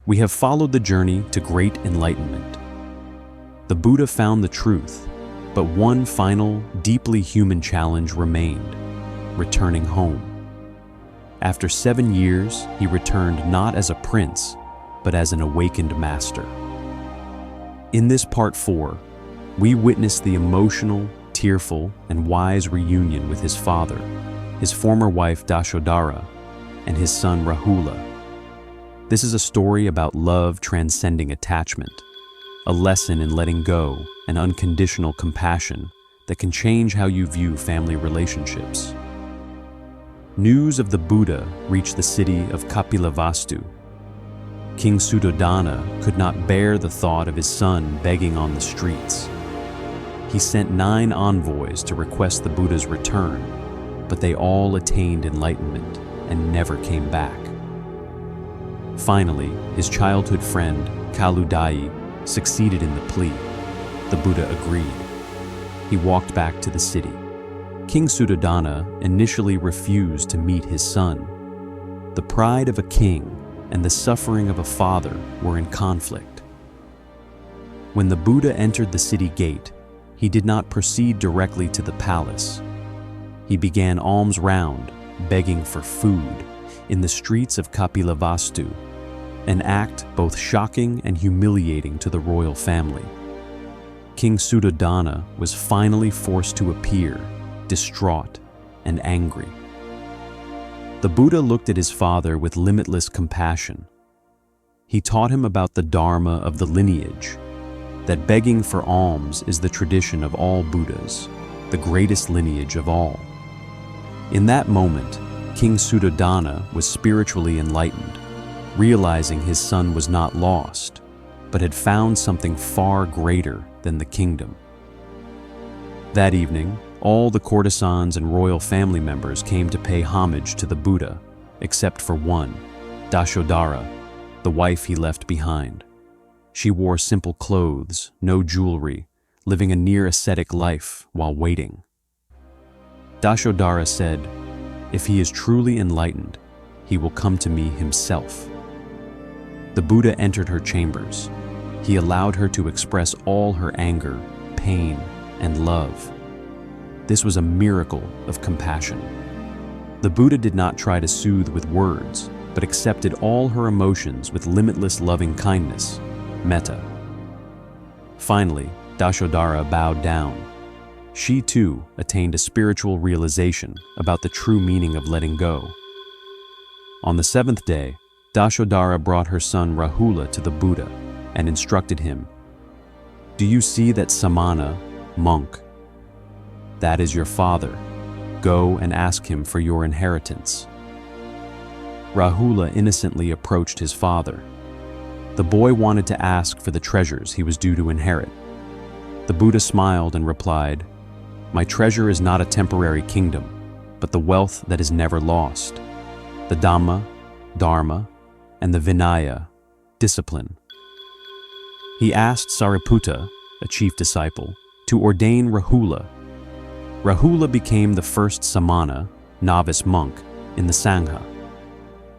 We have followed the journey to great enlightenment. The Buddha found the truth, but one final, deeply human challenge remained: returning home. After 7 years, he returned not as a prince, but as an awakened master. In this part 4, we witness the emotional, tearful, and wise reunion with his father, his former wife Daśodharā, and his son Rāhula. This is a story about love transcending attachment, a lesson in letting go and unconditional compassion that can change how you view family relationships. News of the Buddha reached the city of Kapilavastu. King Suddhodana could not bear the thought of his son begging on the streets. He sent 9 envoys to request the Buddha's return, but they all attained enlightenment and never came back. Finally, his childhood friend, Kaludai, succeeded in the plea. The Buddha agreed. He walked back to the city. King Suddhodana initially refused to meet his son. The pride of a king and the suffering of a father were in conflict. When the Buddha entered the city gate, he did not proceed directly to the palace. He began alms round, begging for food, in the streets of Kapilavastu, an act both shocking and humiliating to the royal family. King Suddhodana was finally forced to appear, distraught and angry. The Buddha looked at his father with limitless compassion. He taught him about the Dharma of the lineage, that begging for alms is the tradition of all Buddhas, the greatest lineage of all. In that moment, King Suddhodana was spiritually enlightened, realizing his son was not lost, but had found something far greater than the kingdom. That evening, all the courtesans and royal family members came to pay homage to the Buddha, except for one, Daśodharā, the wife he left behind. She wore simple clothes, no jewelry, living a near ascetic life while waiting. Daśodharā said, "If he is truly enlightened, he will come to me himself." The Buddha entered her chambers. He allowed her to express all her anger, pain, and love. This was a miracle of compassion. The Buddha did not try to soothe with words, but accepted all her emotions with limitless loving kindness, metta. Finally, Daśodharā bowed down. She too attained a spiritual realization about the true meaning of letting go. On the 7th day, Daśodharā brought her son Rāhula to the Buddha and instructed him, "Do you see that Sāmanṇa, monk? That is your father. Go and ask him for your inheritance." Rāhula innocently approached his father. The boy wanted to ask for the treasures he was due to inherit. The Buddha smiled and replied, "My treasure is not a temporary kingdom, but the wealth that is never lost, the Dhamma, Dharma, and the Vinaya, discipline." He asked Sariputta, a chief disciple, to ordain Rāhula. Rāhula became the first Sāmanṇa, novice monk, in the Sangha.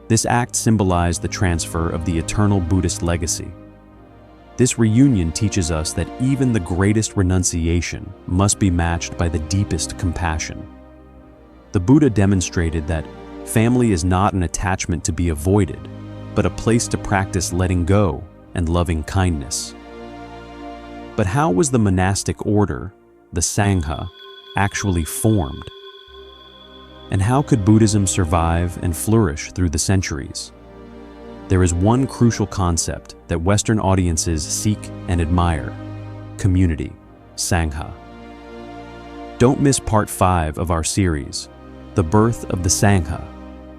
This act symbolized the transfer of the eternal Buddhist legacy. This reunion teaches us that even the greatest renunciation must be matched by the deepest compassion. The Buddha demonstrated that family is not an attachment to be avoided, but a place to practice letting go and loving kindness. But how was the monastic order, the Sangha, actually formed? And how could Buddhism survive and flourish through the centuries? There is one crucial concept that Western audiences seek and admire: community, Sangha. Don't miss part 5 of our series, The Birth of the Sangha,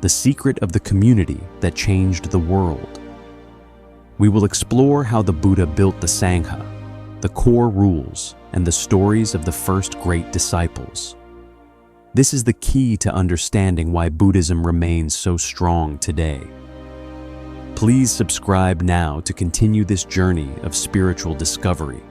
the secret of the community that changed the world. We will explore how the Buddha built the Sangha, the core rules, and the stories of the first great disciples. This is the key to understanding why Buddhism remains so strong today. Please subscribe now to continue this journey of spiritual discovery.